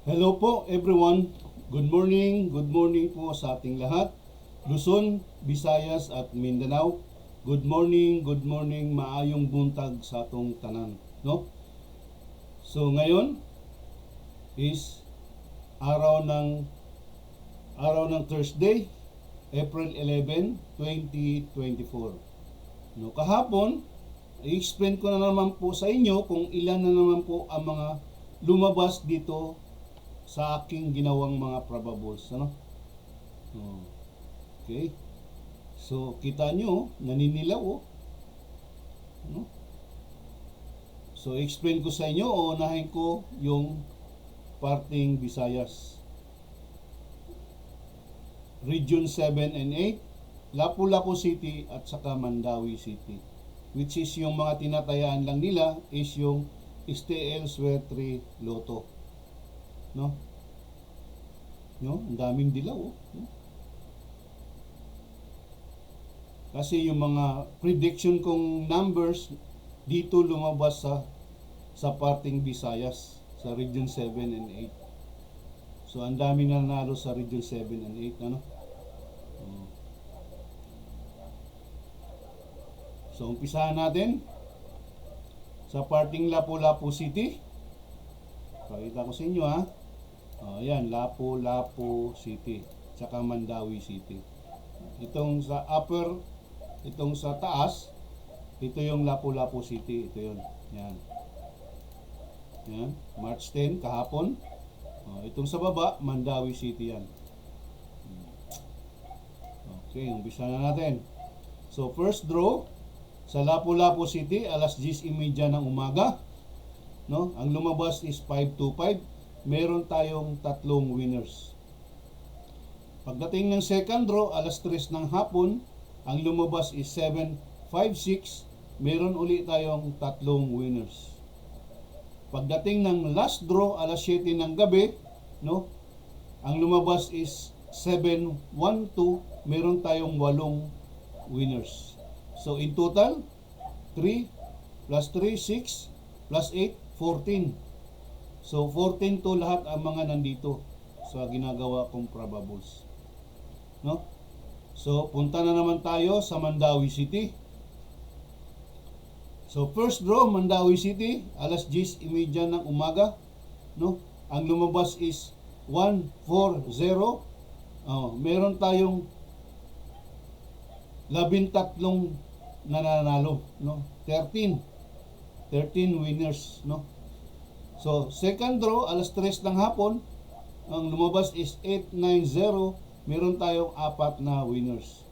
Hello po everyone. Good morning po sa ating lahat. Luzon, Visayas at Mindanao. Good morning, maayong buntag sa atong tanan, no? So ngayon is araw ng Thursday, April 11, 2024. No, kahapon i-explain ko na naman po sa inyo kung ilan na naman po ang mga lumabas dito sa aking ginawang mga probables, ano? Okay. So, kita nyo, naninilaw, oh. Ano? So, explain ko sa inyo o unahin ko yung parting Visayas. Region 7 and 8, Lapu-Lapu City at saka Mandawi City. Which is yung mga tinatayaan lang nila is yung Stay Elsewhere 3 Lotto. No? Ang daming dilaw, oh. No? Kasi yung mga prediction kong numbers dito lumabas sa parting Visayas, sa Region 7 and 8. So ang daming nanalo sa Region 7 and 8, ano? So umpisahan natin sa parting Lapu-Lapu City. Pakita ko sa inyo, ha. Ayan, Lapu-Lapu City, tsaka Mandawi City. Itong sa upper, itong sa taas, ito yung Lapu-Lapu City. Ito yun. Yan. Yan. March 10, kahapon. Itong sa baba, Mandawi City yan. Okay, umpisa na natin. So, first draw, sa Lapu-Lapu City, alas 10:30 ng umaga. No? Ang lumabas is 525. Meron tayong tatlong winners. Pagdating ng second draw, alas 3 ng hapon, ang lumabas is 756. Meron uli tayong tatlong winners. Pagdating ng last draw, alas 7 ng gabi, no? Ang lumabas is 712. Meron tayong 8 winners. So in total, 3 plus 3, 6 plus 8, 14. So 14 to lahat ang mga nandito sa ginagawa kong probables. No? So punta na naman tayo sa Mandawi City. So first draw, Mandawi City, alas 10:30 ng umaga, no? Ang lumabas is 140. Meron tayong 13 nananalo, no? 13 winners, no? So, second draw, alas 3 ng hapon, ang lumabas is 890, meron tayong 4 na winners.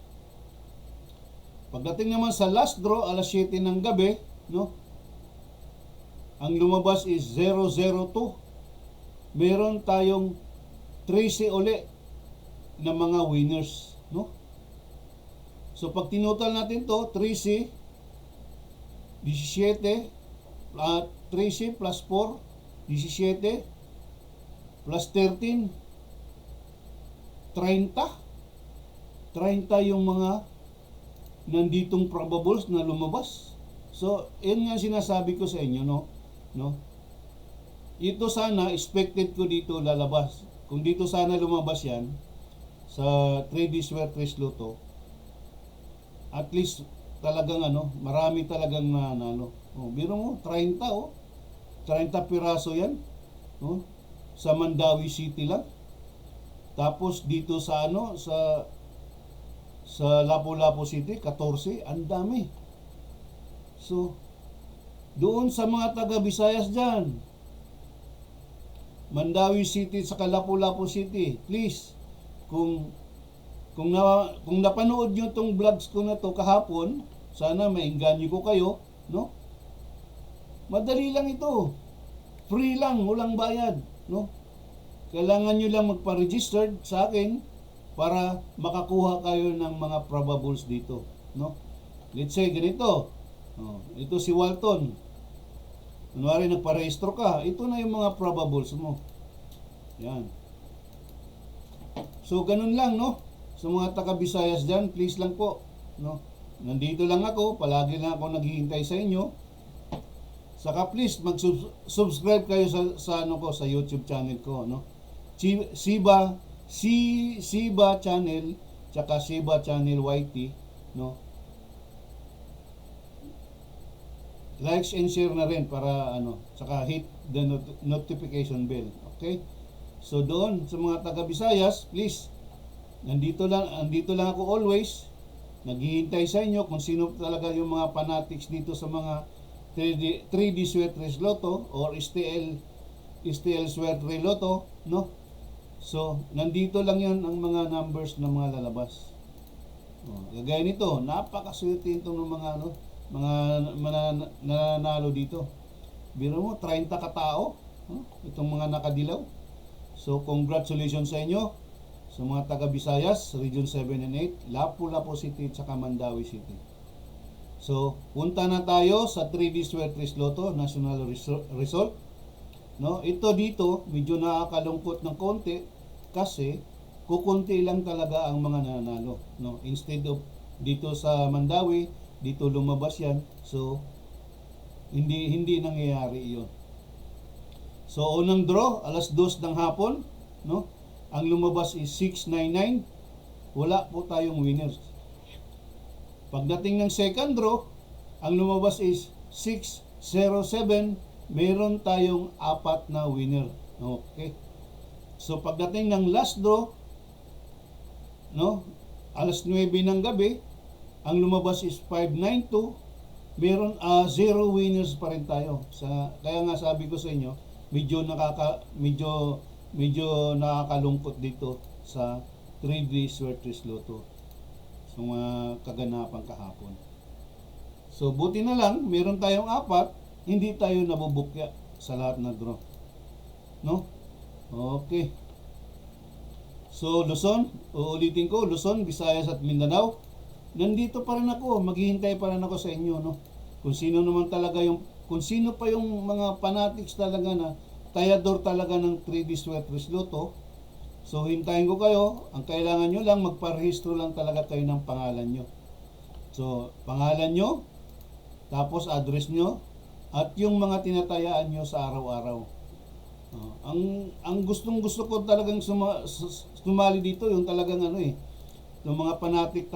Pagdating naman sa last draw, alas 7 ng gabi, no? Ang lumabas is 002, meron tayong 13 uli na mga winners, no? So, pag tinutal natin to, 13, 17, 13 plus 4, 17 plus 13, 30 yung mga nanditong probables na lumabas. So, yun nga sinasabi ko sa inyo, no? Ito sana, expected ko dito lalabas. Kung dito sana lumabas yan, sa 3D Swertres Lotto, at least talagang marami talagang nanalo. Biro mo, 30, 30 piraso yan, sa Mandawi City lang. Tapos dito sa sa Lapu-Lapu City, 14, ang dami. So, doon sa mga taga Visayas dyan, Mandawi City sa Lapu-Lapu City, please, kung napanood nyo tong vlogs ko na to kahapon, sana maingganyo ko kayo, no? Madali lang ito. Free lang, walang bayad, no? Kailangan nyo lang magpa-register sa akin para makakuha kayo ng mga probables dito, no? Let's say ganito. Ito si Walton. Kunwari nagpa-rehistro ka, ito na yung mga probables mo. Yan. So ganun lang, no? Sa mga taga Visayas dyan, please lang po, no? Nandito lang ako, palagi lang ako naghihintay sa inyo. Saka please mag-subscribe kayo sa ano ko, sa YouTube channel ko, no. Siba Siba channel, tsaka Siba channel YT, no. Likes and share na rin para ano, tsaka hit the notification bell. Okay? So doon sa mga taga Visayas, please, nandito lang ako always. Naghihintay sa inyo kung sino talaga yung mga fanatics dito sa mga 3D Sweatres Lotto or STL Sweatre Lotto, no? So, nandito lang yan ang mga numbers na mga lalabas. Gaya nito, napakaswerte ito ng mga nananalo dito. Biro mo, 30 katao, itong mga nakadilaw. So, congratulations sa inyo sa mga taga Visayas, Region 7 and 8, Lapu-Lapu City, tsaka Mandawi City. So, punta na tayo sa 3D Sweatres Lotto National Result. No, ito dito medyo nakakalungkot ng konti kasi kukunti lang talaga ang mga nananalo, no. Instead of dito sa Mandawi, dito lumabas yan. So, hindi nangyayari 'yon. So, unang draw, alas 2 ng hapon, no? Ang lumabas is 699. Wala po tayong winners. Pagdating ng second draw, ang lumabas is 607. Meron tayong 4 na winner. Okay? So, pagdating ng last draw, no? Alas 9 ng gabi, ang lumabas is 592. Meron 0 winners pa rin tayo. Kaya nga sabi ko sa inyo, medyo nakakalungkot dito sa 3D Sweatres Lotto sa mga kaganapan kahapon. So, buti na lang, meron tayong 4, hindi tayo nabubukya sa lahat na draw. No? Okay. So, Luzon, uulitin ko, Luzon, Visayas at Mindanao. Nandito pa rin ako, maghihintay pa rin ako sa inyo, no? Kung sino pa yung mga fanatics talaga na tayador talaga ng 3D Sweatres Lotto. So, hintayin ko kayo. Ang kailangan nyo lang, magparehistro lang talaga kayo ng pangalan nyo. So, pangalan nyo, tapos address nyo, at yung mga tinatayaan nyo sa araw-araw. Ang gustong-gusto ko talagang sumali dito, yung talagang yung mga fanatics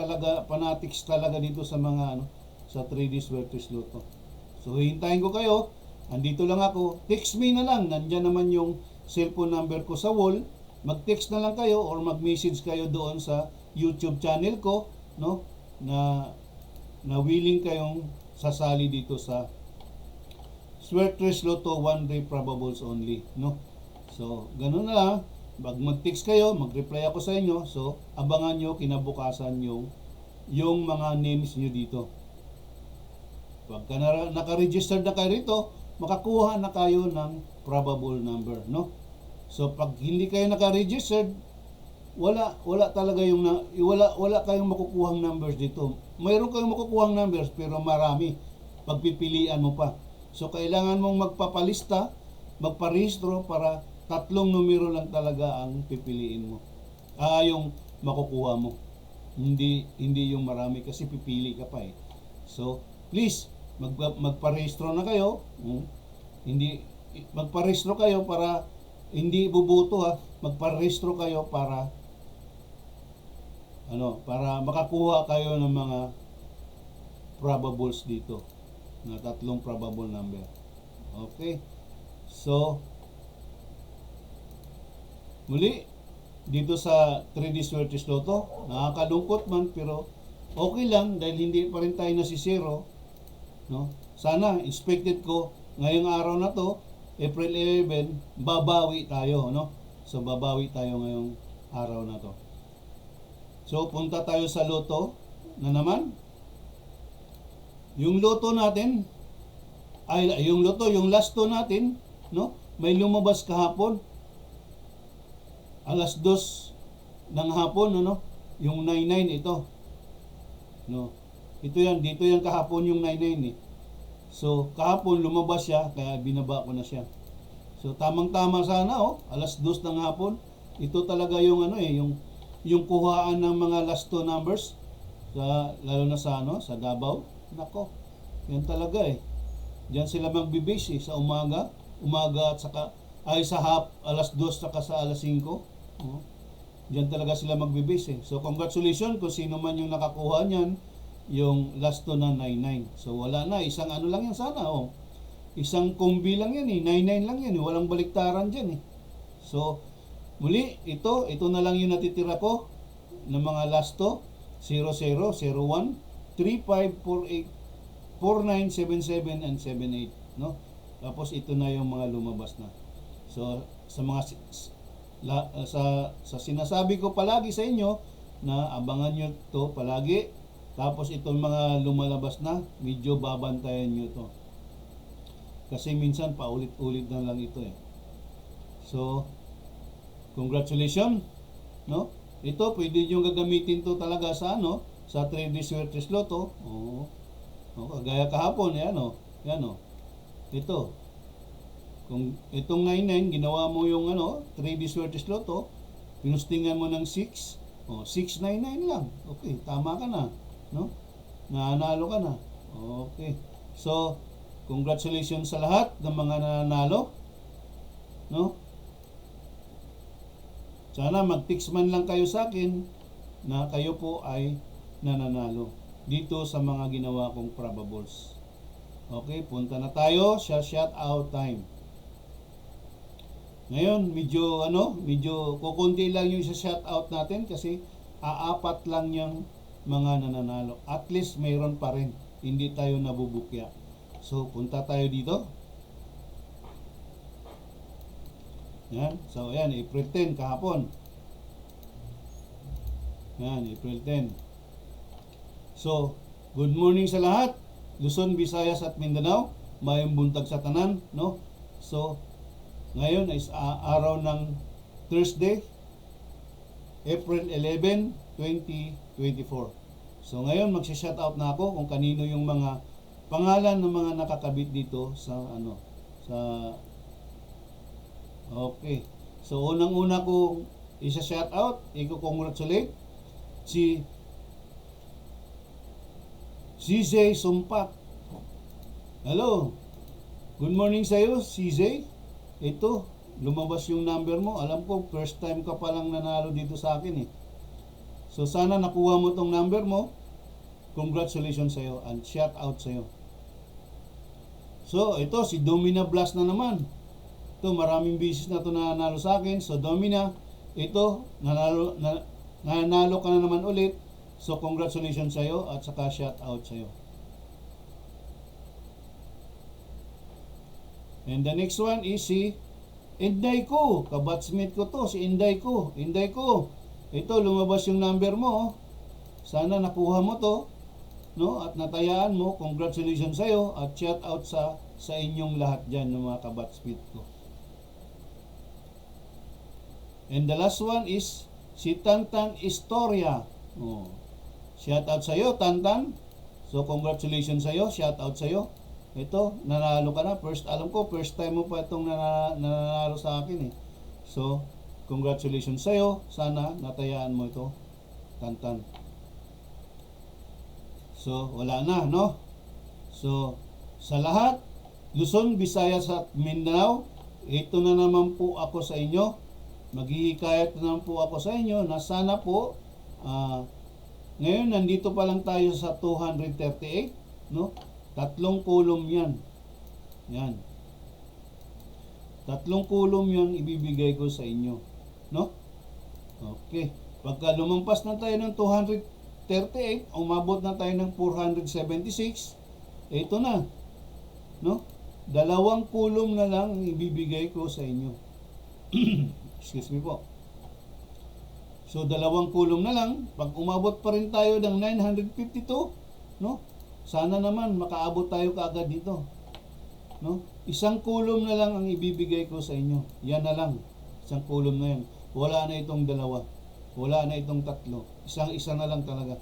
talaga dito sa mga sa 3D Sweatres Lotto. So, hintayin ko kayo. Andito lang ako. Text me na lang. Nandiyan naman yung cellphone number ko sa wall. Mag-text na lang kayo or mag-message kayo doon sa YouTube channel ko, no? Na willing kayong sasali dito sa Sweatres Lotto 1 day probables only, no? So, ganun na lang. Mag-text kayo, mag-reply ako sa inyo. So, abangan nyo kinabukasan yung mga names nyo dito. Pagka naka-register na kayo rito, makakuha na kayo ng probable number, no? So, pag hindi kayo naka-registered, wala talaga wala kayong makukuhang numbers dito. Mayroon kayong makukuhang numbers pero marami. Pagpipilian mo pa. So, kailangan mong magpapalista, magparehistro para 3 numero lang talaga ang pipiliin mo. Yung makukuha mo. Hindi yung marami kasi pipili ka pa eh. So, please, magparehistro na kayo. Magparehistro kayo para hindi bubuto ha. Magparehistro kayo para makakuha kayo ng mga probables dito na 3 probable number. Okay? So, muli dito sa 3D Sweatres Lotto, nakakalungkot man pero okay lang dahil hindi pa rin tayo nasisiro, no? Sana expected ko ngayong araw na to, April 11, babawi tayo, no? So, babawi tayo ngayong araw na to. So, punta tayo sa Lotto na naman. Yung Lotto natin, yung last 2 natin, no? May lumabas kahapon. Alas 2 ng hapon, Yung 99 ito. No? Ito yan, dito yan kahapon yung 99 eh. So, kahapon lumabas siya, kaya binaba ko na siya. So, tamang-tama sana, alas 2 ng hapon. Ito talaga yung yung kuhaan ng mga last 2 numbers, lalo na sa Davao. Nako, yan talaga eh. Diyan sila magbe-base sa umaga, at saka ay sa alas 2 saka sa alas 5. Oh. Diyan talaga sila magbe-base. So congratulations kung sino man yung nakakuha niyan, yung last to na 99. So wala na, isang ano lang yan sana. Oh. Isang kombi lang yan 99 lang yan walang baliktaran diyan So muli, ito na lang yung natitira ko ng mga last to 00, 01, 35, 48, 4977 and 78, no? Tapos ito na yung mga lumabas na. So sa mga sa sinasabi ko palagi sa inyo na abangan nyo to palagi. Tapos itong mga lumalabas na, medyo babantayan nyo to. Kasi minsan paulit-ulit na lang ito So congratulations, no? Ito pwede nyo gagamitin to talaga sa sa 3D Swertres Lotto. Kagaya kahapon, yan Ito. Kung itong 99 ginawa mo yung 3D Swertres Lotto, pinustingan mo ng 6, 699 lang. Okay, tama ka na, no? Nanalo ka na. Okay. So, congratulations sa lahat ng mga nanalo, no? Sana mag-text man lang kayo sa akin na kayo po ay nananalo dito sa mga ginawa kong probables. Okay, punta na tayo sa shout out time. Ngayon, medyo kukunti lang yung sa shout out natin kasi aapat lang yung mga nananalo. At least mayroon pa rin. Hindi tayo nabubukya. So, punta tayo dito. Yan. So, ayan, April 10 kahapon. Yan, April 10. So, good morning sa lahat. Luzon, Visayas at Mindanao. Mayong buntag sa tanan, no? So, ngayon is araw ng Thursday, April 11, 2024. So, ngayon magsi-shout out na ako kung kanino yung mga pangalan ng mga nakakabit dito sa Okay. So, unang-una ko isa-shout out, i-congratulate si CJ Sumpat. Hello. Good morning sa iyo, CJ. Ito, lumabas yung number mo. Alam ko, first time ka palang nanalo dito sa akin So, sana nakuha mo tong number mo. Congratulations sa iyo and shout out sa iyo. So, ito, si Domina Blast na naman. Ito, maraming beses na ito nanalo sa akin. So, Domina, ito, nanalo ka na naman ulit. So, congratulations sa iyo at saka shout out sa iyo. And the next one is si Inday ko. Kabatsmate ko to, si Inday ko. Inday ko, ito, lumabas yung number mo. Sana nakuha mo to, no? At natayaan mo. Congratulations sa iyo at shout out sa inyong lahat dyan ng mga kabatsmate ko. And the last one is si Tantan Historia. Shout out sa iyo, Tantan. So congratulations sa iyo, shout out sa iyo. Ito, nanalo ka na. Alam ko, first time mo pa itong nanalo sa akin So, congratulations sa iyo. Sana natayaan mo ito, Tantan. So, wala na, no? So, sa lahat, Luzon, Visayas at Mindanao, ito na naman po ako sa inyo. Maghihikayat na naman po ako sa inyo na sana po, ngayon nandito pa lang tayo sa 238, no? 3 column yan. Yan. 3 column yan ibibigay ko sa inyo, no? Okay. Pagka lumampas na tayo ng 238, umabot na tayo ng 476, ito na, no? 2 column na lang ibibigay ko sa inyo. Excuse me po. So, 2 column na lang. Pag umabot pa rin tayo ng 952, no? Sana naman makaabot tayo kaagad dito. No? 1 column na lang ang ibibigay ko sa inyo. Yan na lang. 1 column na yan. Wala na itong 2. Wala na itong 3. Isang-isa na lang talaga.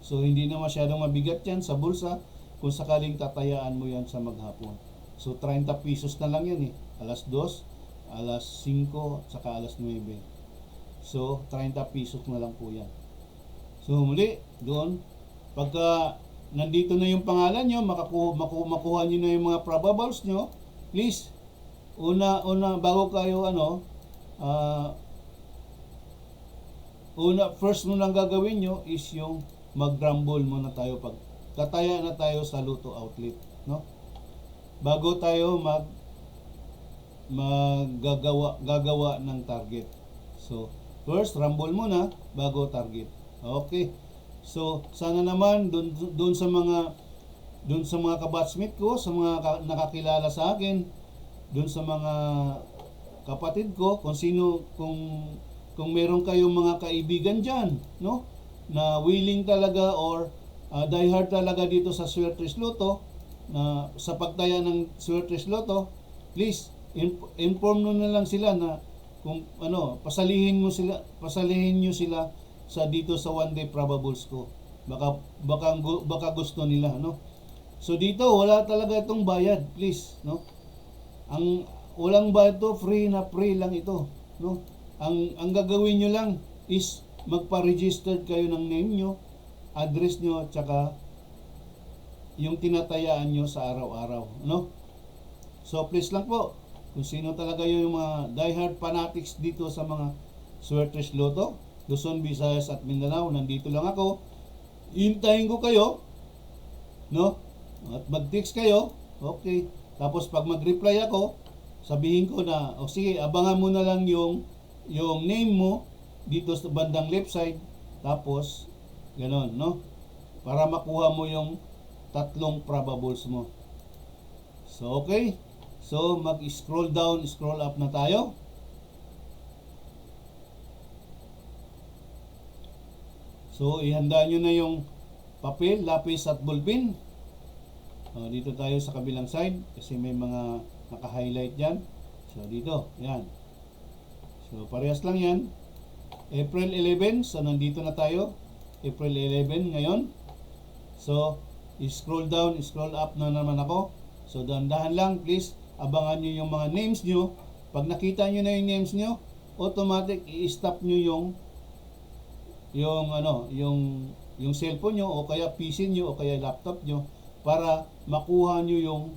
So, hindi na masyadong mabigat yan sa bulsa kung sakaling tatayaan mo yan sa maghapon. So, 30 pesos na lang yan Alas 2, alas 5, saka alas 9. So, 30 pesos na lang po yan. So, muli, doon, pagka nandito na yung pangalan nyo, makuha nyo na yung mga probables nyo, please, bago kayo first mo lang gagawin nyo is yung mag-rumble muna tayo pag tataya na tayo sa Luto Outlet, no? Bago tayo gagawa ng target. So, first rumble muna bago target. Okay. So, sana naman doon sa mga kabatchmate ko, sa mga nakakilala sa akin, doon sa mga kapatid ko, kung meron kayong mga kaibigan diyan, no? Na willing talaga or diehard talaga dito sa Swertres Lotto, na sa pagtaya ng Swertres Lotto, please inform nyo na lang sila na kung pasalihin nyo sila sa dito sa one day probables ko. Baka gusto nila, no? So dito wala talaga itong bayad, please, no? Ang walang bayad to, free lang ito, no? Ang gagawin nyo lang is magpa-registered kayo ng name nyo, address nyo, tsaka yung tinatayaan nyo sa araw-araw, no? So please lang po, kung sino talaga yung mga diehard fanatics dito sa mga Swertres Lotto, Luzon, Visayas at Mindanao, nandito lang ako. Hintayin ko kayo, no? At mag-text kayo, okay. Tapos pag mag-reply ako, sabihin ko na, sige, abangan mo na lang yung name mo dito sa bandang left side, tapos ganon, no? Para makuha mo yung 3 probables mo. So okay, so mag-scroll down, scroll up na tayo. So ihanda nyo na yung papel, lapis at ballpen. Dito tayo sa kabilang side kasi may mga naka-highlight dyan. So dito, yan. So parehas lang yan. April 11, so nandito na tayo. April 11 ngayon. So scroll down, scroll up na naman ako. So dahan-dahan lang, please. Abangan nyo yung mga names nyo. Pag nakita nyo na yung names nyo, automatic i-stop nyo yung cellphone nyo o kaya PC nyo o kaya laptop nyo para makuha nyo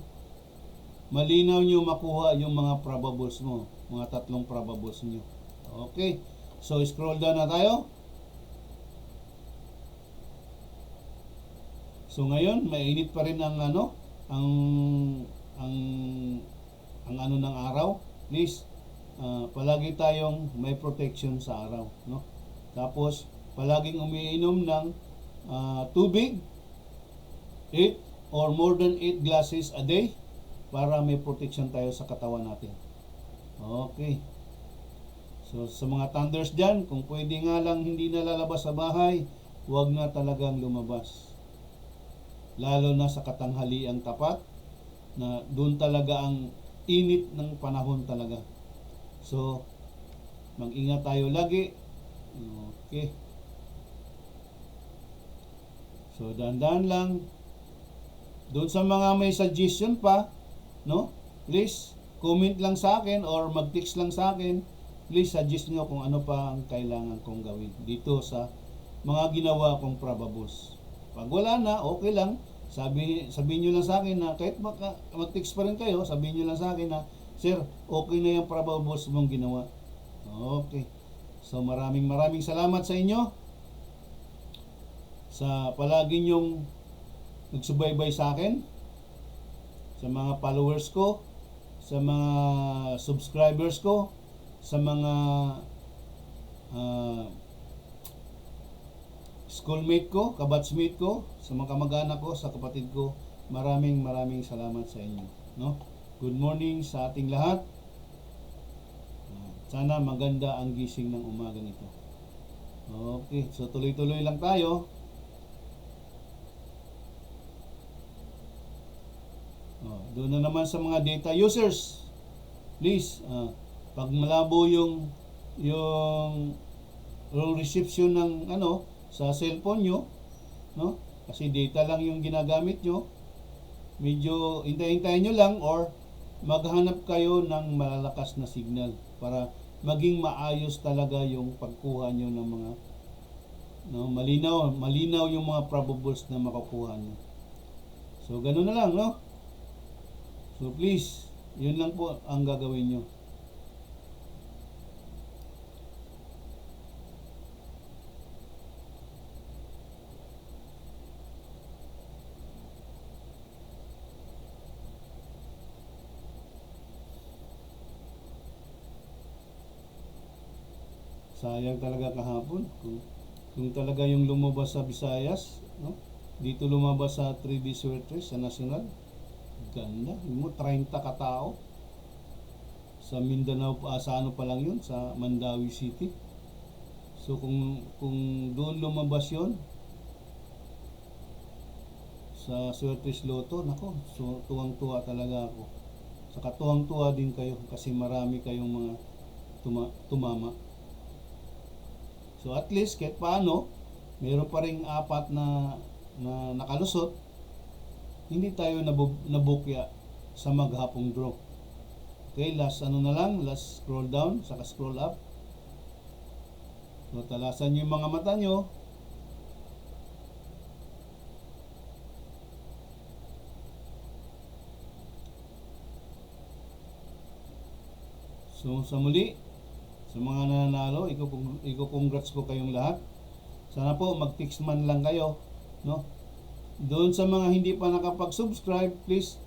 malinaw nyo makuha yung mga probables mo, mga 3 probables nyo. Okay, so scroll down na tayo. So ngayon mainit pa rin ang ng araw. Please, palagi tayong may protection sa araw, no? Tapos palaging umiinom ng tubig, 8 or more than 8 glasses a day para may protection tayo sa katawan natin. Okay. So sa mga thunders dyan, kung pwede nga lang hindi na lalabas sa bahay, huwag na talagang lumabas. Lalo na sa katanghaliang tapat na doon talaga ang init ng panahon talaga. So mag-ingat tayo lagi. Okay. So dahan-dahan lang. Doon sa mga may suggestion pa, no? Please comment lang sa akin or mag-text lang sa akin. Please suggest nyo kung ano pa ang kailangan kong gawin dito sa mga ginawa kong probables. Pag wala na, okay lang. Sabihin nyo lang sa akin na kahit mag-text pa rin kayo, sabihin nyo lang sa akin na, sir, okay na yung probables mong ginawa. Okay. So maraming salamat sa inyo sa palagi nyong nagsubaybay sa akin, sa mga followers ko, sa mga subscribers ko, sa mga schoolmate ko, kabatchmate ko, sa mga kamag-anak ko, sa kapatid ko. Maraming salamat sa inyo, no? Good morning sa ating lahat. Sana maganda ang gising ng umaga nito. Okay, so tuloy-tuloy lang tayo. Doon na naman sa mga data users. Please, pag malabo yung reception ng sa cellphone nyo, no? Kasi data lang yung ginagamit nyo, medyo hintay-hintayin nyo lang or maghanap kayo ng malalakas na signal para maging maayos talaga yung pagkuha nyo ng mga malinaw yung mga probables na makukuha nyo. So, ganun na lang, no? So, please, yun lang po ang gagawin nyo. Sayang talaga kahapon kung talaga yung lumabas sa Visayas, no? Dito lumabas sa 3D Swerte sa National. Ganda, mo 30 katao. Sa Mindanao pa sa ano pa lang 'yun, sa Mandawi City. So kung doon lumabas 'yon sa Swertes Lotto, nako, so tuwang-tuwa talaga ako. Saka tuwang-tuwa din kayo kasi marami kayong mga tumama. So at least kahit paano, meron pa ring apat na nakalusot, hindi tayo nabukya sa maghapong draw. Okay, last ano na lang, last scroll down, saka scroll up. So talasan nyo yung mga mata nyo. So sa muli, sa mga nananalo, iko-congrats ko kayong lahat. Sana po mag-text man lang kayo, no? Doon sa mga hindi pa nakapag-subscribe, please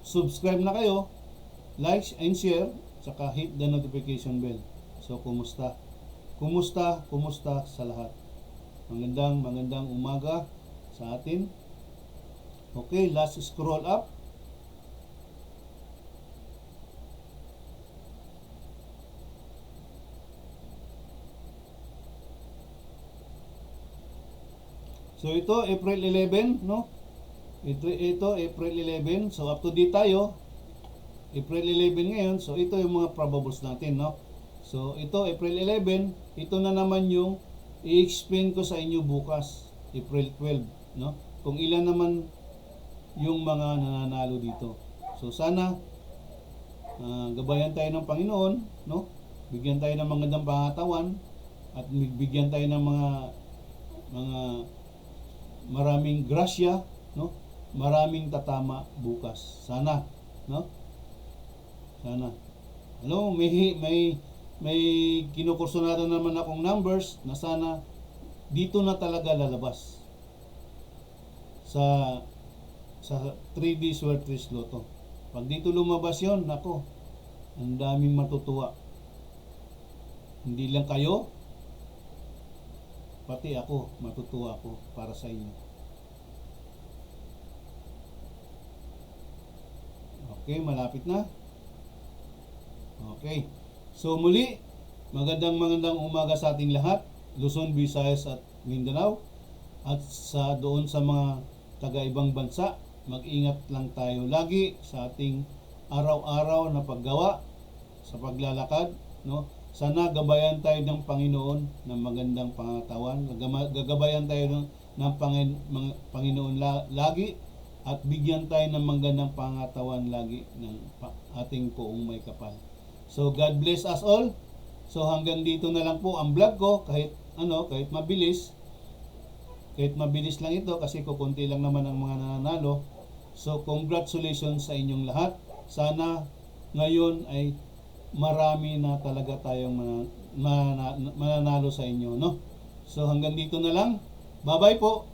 subscribe na kayo, like and share, saka hit the notification bell. So kumusta? Kumusta sa lahat? Magandang umaga sa atin. Okay, last scroll up. So ito April 11, no? Ito April 11. So up to date tayo. April 11 ngayon. So ito yung mga probables natin, no? So ito April 11, ito na naman yung i-explain ko sa inyo bukas, April 12, no? Kung ilan naman yung mga nananalo dito. So sana gabayan tayo ng Panginoon, no? Bigyan tayo ng magandang pangatawan at bigyan tayo ng mga maraming grasya, no? Maraming tatama bukas. Sana, no? Sana. Alam mo, may kinukurso na naman akong numbers na sana dito na talaga lalabas sa 3D Swertes Lotto. Pag dito lumabas yon, nako, ang daming matutuwa. Hindi lang kayo, pati ako, matutuwa ako para sa inyo. Okay, malapit na. Okay. So muli, magandang umaga sa ating lahat, Luzon, Visayas at Mindanao. At sa doon sa mga taga-ibang bansa, mag-ingat lang tayo lagi sa ating araw-araw na paggawa, sa paglalakad, no? Sana gabayan tayo ng Panginoon ng magandang pangatawan. Gagabayan tayo ng Panginoon lagi at bigyan tayo ng magandang pangatawan lagi ng ating poong may kapal. So God bless us all. So hanggang dito na lang po ang vlog ko, kahit mabilis. Kahit mabilis lang ito kasi kukunti lang naman ang mga nananalo. So congratulations sa inyong lahat. Sana ngayon ay marami na talaga tayong mananalo sa inyo, no? So hanggang dito na lang. Bye-bye po.